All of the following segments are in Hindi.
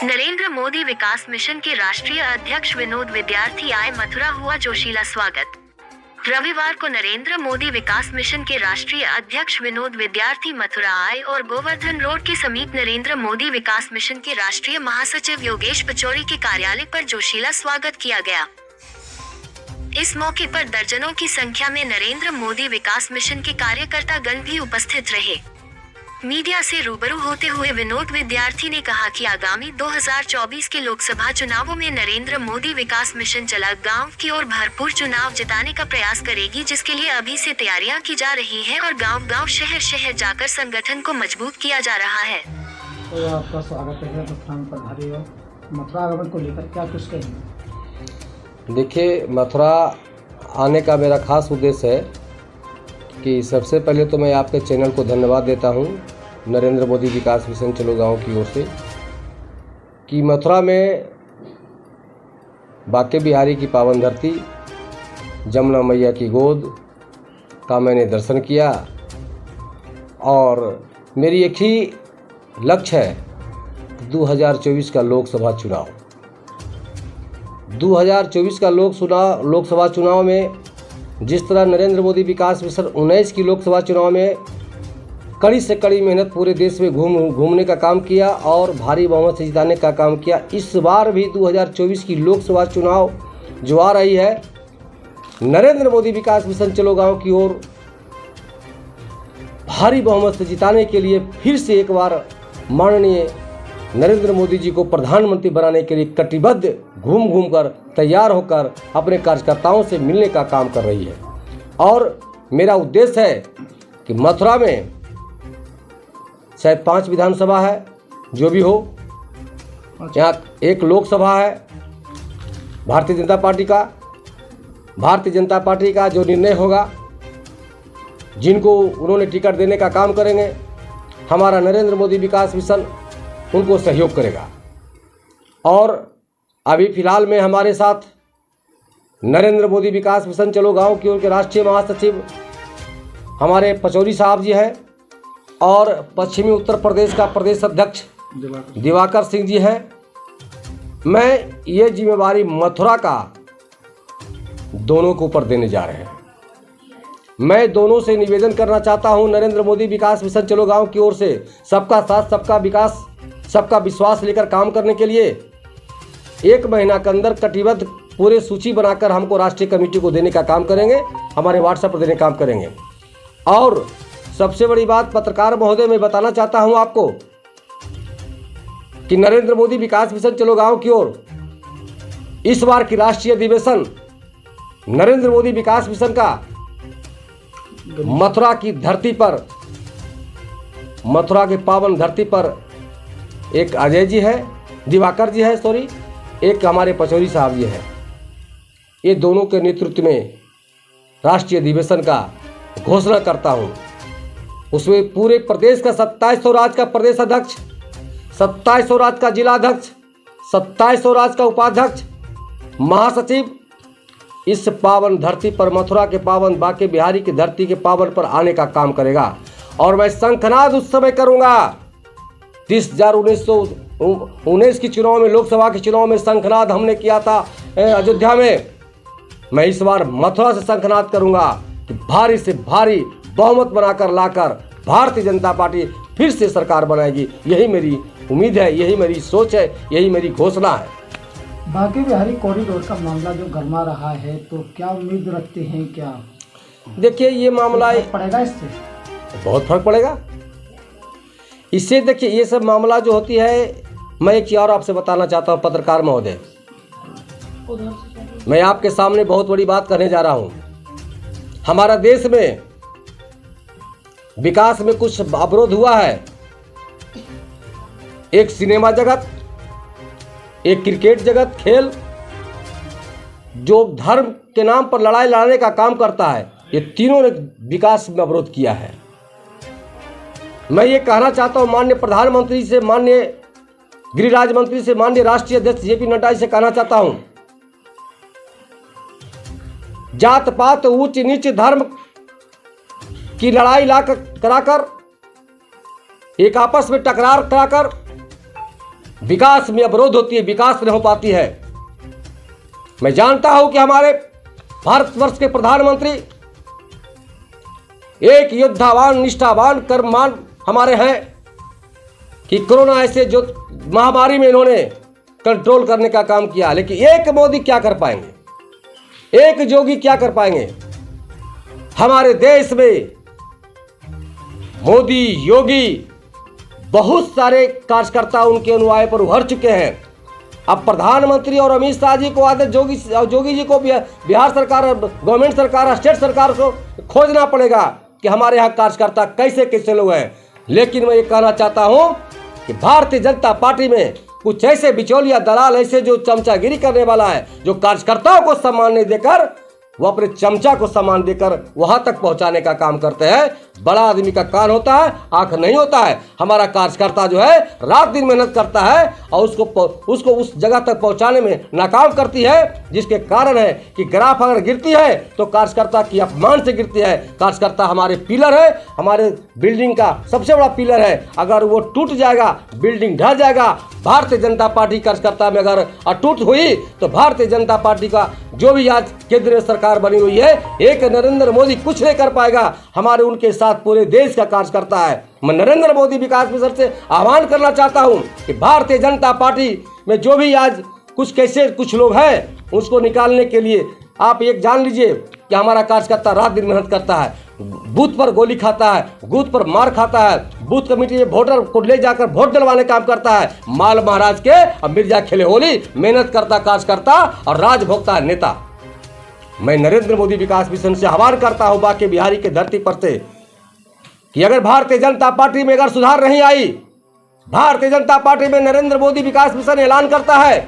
नरेंद्र मोदी विकास मिशन के राष्ट्रीय अध्यक्ष विनोद विद्यार्थी आए मथुरा, हुआ जोशीला स्वागत। रविवार को नरेंद्र मोदी विकास मिशन के राष्ट्रीय अध्यक्ष विनोद विद्यार्थी मथुरा आए और गोवर्धन रोड के समीप नरेंद्र मोदी विकास मिशन के राष्ट्रीय महासचिव योगेश पचौरी के कार्यालय पर जोशीला स्वागत किया गया। इस मौके पर दर्जनों की संख्या में नरेंद्र मोदी विकास मिशन के कार्यकर्ता गण भी उपस्थित रहे। मीडिया से रूबरू होते हुए विनोद विद्यार्थी ने कहा कि आगामी 2024 के लोकसभा चुनावों में नरेंद्र मोदी विकास मिशन चला गांव की ओर भरपूर चुनाव जिताने का प्रयास करेगी, जिसके लिए अभी से तैयारियां की जा रही हैं और गांव-गांव शहर-शहर जाकर संगठन को मजबूत किया जा रहा है। तो आपका स्वागत है स्थान प्रभारी और मथुरा आगमन को लेकर क्या कुछ कहेंगे? देखिए, मथुरा आने का मेरा खास उद्देश्य है कि सबसे पहले तो मैं आपके चैनल को धन्यवाद देता हूं, नरेंद्र मोदी विकास मिशन चलो गांव की ओर से, कि मथुरा में बांके बिहारी की पावन धरती, जमुना मैया की गोद का मैंने दर्शन किया और मेरी एक ही लक्ष्य है, 2024 का लोकसभा चुनाव। 2024 का लोकसभा चुनाव में जिस तरह नरेंद्र मोदी विकास मिशन 19 की लोकसभा चुनाव में कड़ी से कड़ी मेहनत पूरे देश में घूमने का काम किया और भारी बहुमत से जिताने का काम किया, इस बार भी 2024 की लोकसभा चुनाव जो आ रही है, नरेंद्र मोदी विकास मिशन चलो गांव की ओर भारी बहुमत से जिताने के लिए फिर से एक बार माननीय नरेंद्र मोदी जी को प्रधानमंत्री बनाने के लिए कटिबद्ध घूम कर तैयार होकर अपने कार्यकर्ताओं से मिलने का काम कर रही है। और मेरा उद्देश्य है कि मथुरा में शायद 5 विधानसभा है, जो भी हो, यहाँ एक लोकसभा है। भारतीय जनता पार्टी का जो निर्णय होगा, जिनको उन्होंने टिकट देने का काम करेंगे, हमारा नरेंद्र मोदी विकास मिशन उनको सहयोग करेगा। और अभी फिलहाल में हमारे साथ नरेंद्र मोदी विकास मिशन चलो गांव की ओर के राष्ट्रीय महासचिव हमारे पचौरी साहब जी हैं और पश्चिमी उत्तर प्रदेश का प्रदेश अध्यक्ष दिवाकर सिंह जी हैं। मैं ये जिम्मेवारी मथुरा का दोनों के ऊपर देने जा रहे हैं। मैं दोनों से निवेदन करना चाहता हूं, नरेंद्र मोदी विकास मिशन चलो गांव की ओर से सबका साथ, सबका विकास, सबका विश्वास लेकर काम करने के लिए 1 महीना के अंदर कटिबद्ध पूरे सूची बनाकर हमको राष्ट्रीय कमेटी को देने का काम करेंगे, हमारे व्हाट्सएप पर देने का काम करेंगे। और सबसे बड़ी बात, पत्रकार महोदय, मैं बताना चाहता हूं आपको कि नरेंद्र मोदी विकास मिशन चलो गांव की ओर इस बार की राष्ट्रीय अधिवेशन नरेंद्र मोदी विकास मिशन का मथुरा की धरती पर, मथुरा के पावन धरती पर एक अजय जी है, दिवाकर जी है, एक हमारे पचौरी साहब जी हैं। ये दोनों के नेतृत्व में राष्ट्रीय अधिवेशन का घोषणा करता हूं। उसमें पूरे प्रदेश का 2700 राज्य का प्रदेश अध्यक्ष, 2700 राज्य का जिला अध्यक्ष, 2700 राज्य का उपाध्यक्ष, महासचिव इस पावन धरती पर, मथुरा के पावन बांके बिहारी की धरती के पावन पर आने का काम करेगा। और मैं शंखनाद उस समय करूंगा 30/1919 की चुनाव में, लोकसभा के चुनाव में शंखनाद हमने किया था अयोध्या में। मैं इस बार मथुरा से शंखनाद करूंगा कि भारी से भारी बहुमत बनाकर लाकर भारतीय जनता पार्टी फिर से सरकार बनाएगी। यही मेरी उम्मीद है, यही मेरी सोच है, यही मेरी घोषणा है। बांके बिहारी कॉरिडोर का मामला जो गरमा रहा है, तो क्या उम्मीद रखते हैं? क्या देखिए, ये मामला पड़ेगा, इससे बहुत फर्क पड़ेगा। इससे देखिए, ये सब मामला जो होती है, मैं एक चीज़ और आपसे बताना चाहता हूँ पत्रकार महोदय, मैं आपके सामने बहुत बड़ी बात करने जा रहा हूँ। हमारा देश में विकास में कुछ अवरोध हुआ है। एक सिनेमा जगत, एक क्रिकेट जगत, खेल, जो धर्म के नाम पर लड़ाई लड़ाने का काम करता है, ये तीनों ने विकास में अवरोध किया है। मैं ये कहना चाहता हूँ माननीय प्रधानमंत्री से, माननीय गृह राज्य मंत्री से, माननीय राष्ट्रीय अध्यक्ष जेपी नड्डा जी से कहना चाहता हूँ, जात पात ऊंच नीच धर्म की लड़ाई कराकर, एक आपस में टकरार कराकर विकास में अवरोध होती है, विकास नहीं हो पाती है। मैं जानता हूं कि हमारे भारतवर्ष के प्रधानमंत्री एक योद्धावान, निष्ठावान, कर्मवान हमारे हैं कि कोरोना ऐसे जो महामारी में इन्होंने कंट्रोल करने का काम किया, लेकिन एक मोदी क्या कर पाएंगे, एक जोगी क्या कर पाएंगे। हमारे देश में मोदी, योगी, बहुत सारे कार्यकर्ता उनके अनुयायी पर उभर चुके हैं। अब प्रधानमंत्री और अमित शाह जी को आदे जोगी जी को बिहार सरकार, गवर्नमेंट सरकार, स्टेट सरकार को खोजना पड़ेगा कि हमारे यहाँ कार्यकर्ता कैसे कैसे लोग हैं। लेकिन मैं ये कहना चाहता हूँ कि भारतीय जनता पार्टी में कुछ ऐसे बिचौलिया दलाल, ऐसे जो चमचागिरी करने वाला है, जो कार्यकर्ताओं को सम्मान नहीं देकर वो अपने चमचा को सम्मान देकर वहां तक पहुंचाने का काम करते हैं। बड़ा आदमी का कान होता है, आंख नहीं होता है। हमारा कार्यकर्ता जो है रात दिन मेहनत करता है और उसको उस जगह तक पहुंचाने में नाकाम करती है, जिसके कारण है कि ग्राफ अगर गिरती है तो कार्यकर्ता की अपमान से गिरती है। कार्यकर्ता हमारे पिलर है, हमारे बिल्डिंग का सबसे बड़ा पिलर है। अगर वो टूट जाएगा, बिल्डिंग ढह जाएगा। भारतीय जनता पार्टी कार्यकर्ता में अगर अटूट हुई तो भारतीय जनता पार्टी का जो भी आज केंद्रीय सरकार बनी हुई है, एक नरेंद्र मोदी कुछ नहीं कर पाएगा। हमारे उनके साथ पूरे देश का कार्यकर्ता है। मैं नरेंद्र मोदी विकास मिशन से आह्वान करना चाहता हूं कि भारतीय जनता पार्टी में जो भी आज कुछ लोग हैं, उसको निकालने के लिए आप एक जान लीजिए कि हमारा कार्यकर्ता रात दिन मेहनत करता है, बूथ पर गोली खाता है, बूथ पर मार खाता है, बूथ कमेटी में वोटर को ले जाकर वोट दिलवाने काम करता है। माल महाराज के और मिर्जा खेले होली, मेहनत करता कार्यकर्ता और राज भोगता है नेता। मैं नरेंद्र मोदी विकास मिशन से आह्वान करता हूं बाकी बिहारी के धरती पर से कि अगर भारतीय जनता पार्टी में अगर सुधार नहीं आई, भारतीय जनता पार्टी में नरेंद्र मोदी विकास मिशन ऐलान करता है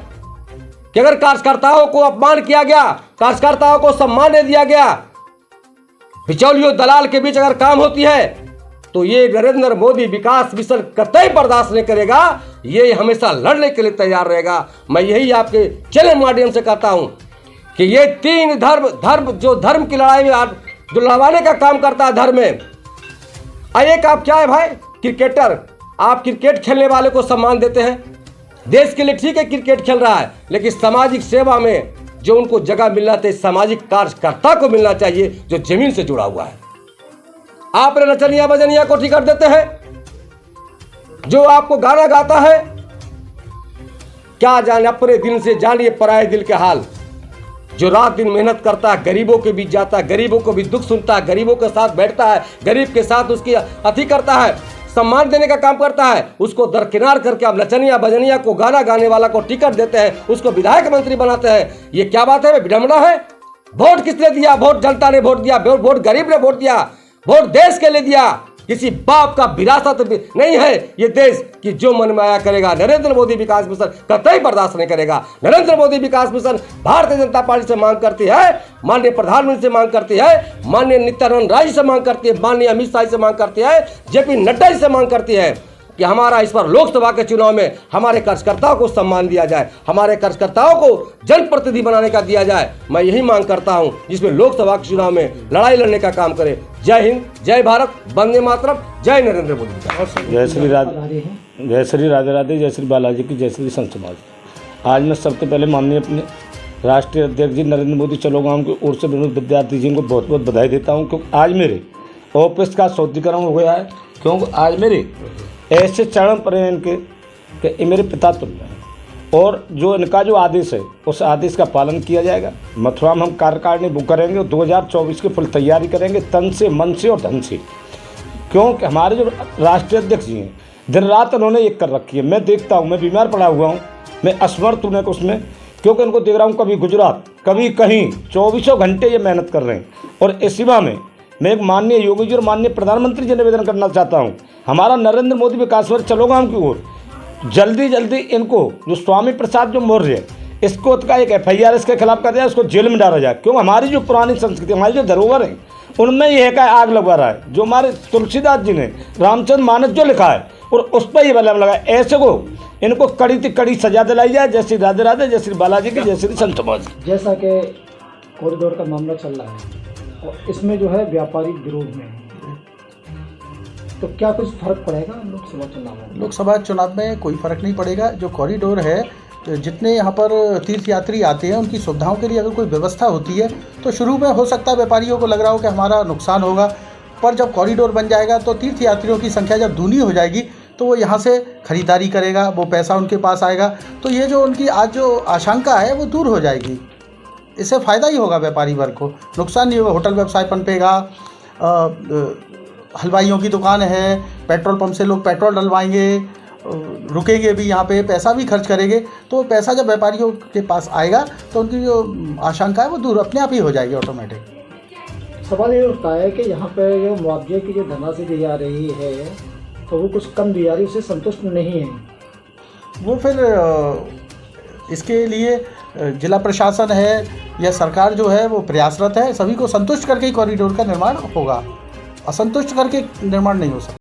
कि अगर कार्यकर्ताओं को अपमान किया गया, कार्यकर्ताओं को सम्मान नहीं दिया गया, बिचौलियों दलाल के बीच अगर काम होती है, तो ये नरेंद्र मोदी विकास मिशन कतई बर्दाश्त नहीं करेगा। ये हमेशा लड़ने के लिए तैयार रहेगा। मैं यही आपके चैनल माध्यम से कहता हूं कि ये तीन धर्म की लड़ाई में जो लड़वाने का काम करता है धर्म में। एक आप क्या है भाई, क्रिकेटर, आप क्रिकेट खेलने वाले को सम्मान देते हैं, देश के लिए ठीक है क्रिकेट खेल रहा है, लेकिन सामाजिक सेवा में जो उनको जगह मिलना चाहिए, सामाजिक कार्यकर्ता को मिलना चाहिए जो जमीन से जुड़ा हुआ है। आप नचनिया बजनिया को टिकट देते हैं, जो आपको गाना गाता है, क्या जाने अपने दिल से जानिए पराए दिल के हाल। जो रात दिन मेहनत करता है, गरीबों के बीच जाता है, गरीबों को भी दुख सुनता है, गरीबों के साथ बैठता है, गरीब के साथ उसकी अति करता है, सम्मान देने का काम करता है, उसको दरकिनार करके आप नचनिया बजनिया को, गाना गाने वाला को टिकट देते हैं, उसको विधायक मंत्री बनाते हैं। ये क्या बात है, विडंबना है। वोट किसने दिया? वोट जनता ने वोट दिया, वोट गरीब ने वोट दिया, वोट देश के लिए दिया। किसी बाप का विरासत नहीं है ये देश कि जो मन में आया करेगा। नरेंद्र मोदी विकास मिशन कतई बर्दाश्त नहीं करेगा। नरेंद्र मोदी विकास मिशन भारतीय जनता पार्टी से मांग करती है, माननीय प्रधानमंत्री से मांग करती है, माननीय नित्यानंद राय से मांग करती है, माननीय अमित शाह से मांग करती है, जेपी नड्डा से मांग करती है कि हमारा इस बार लोकसभा के चुनाव में हमारे कार्यकर्ताओं को सम्मान दिया जाए, हमारे कार्यकर्ताओं को जनप्रतिनिधि बनाने का दिया जाए। मैं यही मांग करता हूं जिसमें लोकसभा के चुनाव में लड़ाई लड़ने का काम करे। जय हिंद, जय भारत, वंदे मातरम, जय नरेंद्र मोदी। जय श्री राधे राधे, जय श्री बालाजी की, जय श्री संत समाज। आज मैं सबसे पहले माननीय अपने राष्ट्रीय अध्यक्ष जी नरेंद्र मोदी चलो गाँव की ओर से विनोद विद्यार्थी जी को बहुत बहुत बधाई देता हूँ, क्योंकि आज मेरे ऑफिस का शौद्धीकरण हो गया है। क्योंकि आज मेरे ऐसे चरण पर हैं इनके कि ये मेरे पिता तुल्य हैं, और जो इनका जो आदेश है उस आदेश का पालन किया जाएगा। मथुरा में हम कार्यकारिणी बुक करेंगे, 2024 की फुल तैयारी करेंगे, तन से, मन से और धन से। क्योंकि हमारे जो राष्ट्रीय अध्यक्ष जी हैं दिन रात उन्होंने एक कर रखी है। मैं देखता हूँ, मैं बीमार पड़ा हुआ हूँ, मैं असमर्थ हूँ उसमें, क्योंकि इनको देख रहा हूँ कभी गुजरात कभी कहीं 24 घंटे ये मेहनत कर रहे हैं। और इस सेवा में मैं एक माननीय योगी जी और माननीय प्रधानमंत्री जी निवेदन करना चाहता हूँ, हमारा नरेंद्र मोदी विकास वर्ष चलो गाँव की ओर जल्दी इनको जो स्वामी प्रसाद जो मौर्य है इसको का एक FIR इसके खिलाफ कर दिया, उसको जेल में डाला जाए। क्यों? हमारी जो पुरानी संस्कृति, हमारी जो धरोहर है उनमें यह का आग लगवा रहा है। जो हमारे तुलसीदास जी ने रामचंद्र मानस जो लिखा है और उस पर ही बलम लगा। ऐसे को इनको कड़ी सजा दिलाई जाए। जय श्री राधे राधे, जय श्री बालाजी की, जय श्री संत समाज। जैसा कि कॉरिडोर का मामला चल रहा है और इसमें जो है व्यापारी विरोध में है, तो क्या कुछ फर्क पड़ेगा लोकसभा चुनाव में? लोकसभा चुनाव में कोई फर्क नहीं पड़ेगा। जो कॉरिडोर है, जितने यहाँ पर तीर्थ यात्री आते हैं उनकी सुविधाओं के लिए अगर कोई व्यवस्था होती है तो शुरू में हो सकता है व्यापारियों को लग रहा हो कि हमारा नुकसान होगा, पर जब कॉरिडोर बन जाएगा तो तीर्थ यात्रियों की संख्या जब दूनी हो जाएगी तो वो यहाँ से खरीदारी करेगा, वो पैसा उनके पास आएगा, तो ये जो उनकी आज जो आशंका है वो दूर हो जाएगी। इससे फ़ायदा ही होगा व्यापारी वर्ग को, नुकसान नहीं होगा। होटल व्यवसाय पनपेगा, हलवाइयों की दुकान है, पेट्रोल पंप से लोग पेट्रोल डलवाएंगे, रुकेंगे भी यहाँ पे, पैसा भी खर्च करेंगे, तो पैसा जब व्यापारियों के पास आएगा तो उनकी जो आशंका है वो दूर अपने आप ही हो जाएगी ऑटोमेटिक। सवाल ये उठता है कि यहाँ पे जो मुआवजे की जो धनराशि दी जा रही है तो वो कुछ कम दी जा रही है, उससे संतुष्ट नहीं है। वो फिर इसके लिए जिला प्रशासन है या सरकार जो है वो प्रयासरत है, सभी को संतुष्ट करके ही कॉरिडोर का निर्माण होगा, असंतुष्ट करके निर्माण नहीं हो सकता।